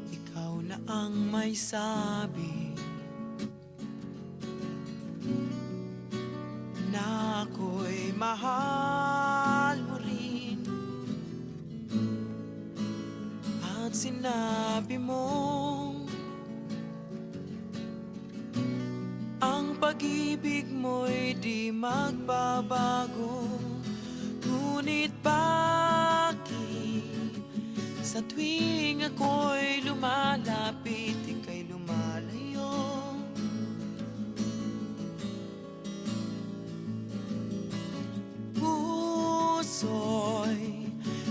Ikaw na ang may sabi na ako'y mahal mo rin, at sinabi mong ang pag-ibig mo'y di magbabago. Ngunit bakit sa tuwing ako'y lumalapit, ika'y lumalayo? Puso'y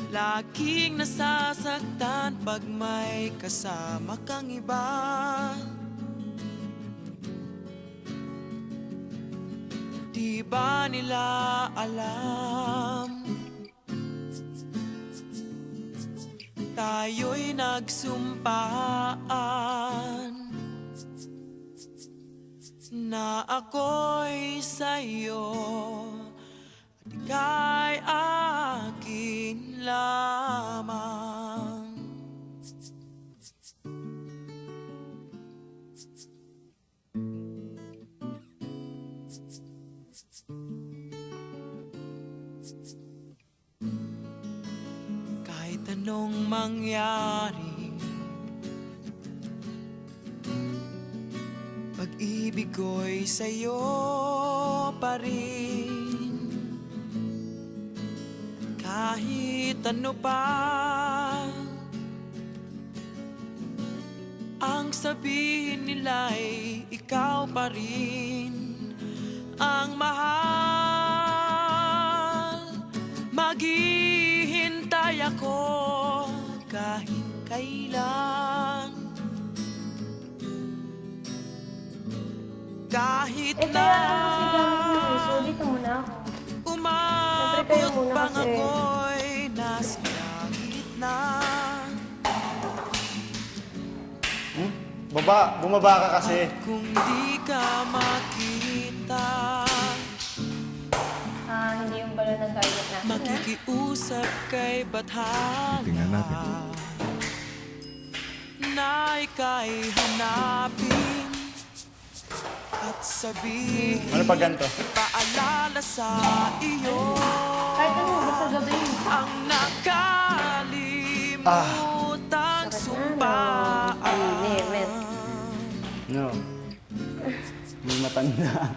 laging nasasaktan pag may kasama kang iba. Di ba nila alam, tayo'y nagsumpaan na ako'y sa'yo at ika'y akin lamang. Kahit anong mangyari, pag-ibig ko'y sa'yo pa rin. Kahit ano pa ang sabihin nila'y ikaw pa rin ang mahal. Maghihintay ako kahit kailan, kahit na dito muna ako. umabot muna pang kasi. ako'y nasa langit na. Bumaba ka kasi. At kung di ka makita, Hindi yung balon ng target natin, ha? makikiusap kay Bathala Tingnan natin. na ika'y hanapin at sabihin, Ano pag ganito? paalala sa iyo Kahit ano, basta gabi. ang nakalimutang sumpaan. Limit. No. May matanda.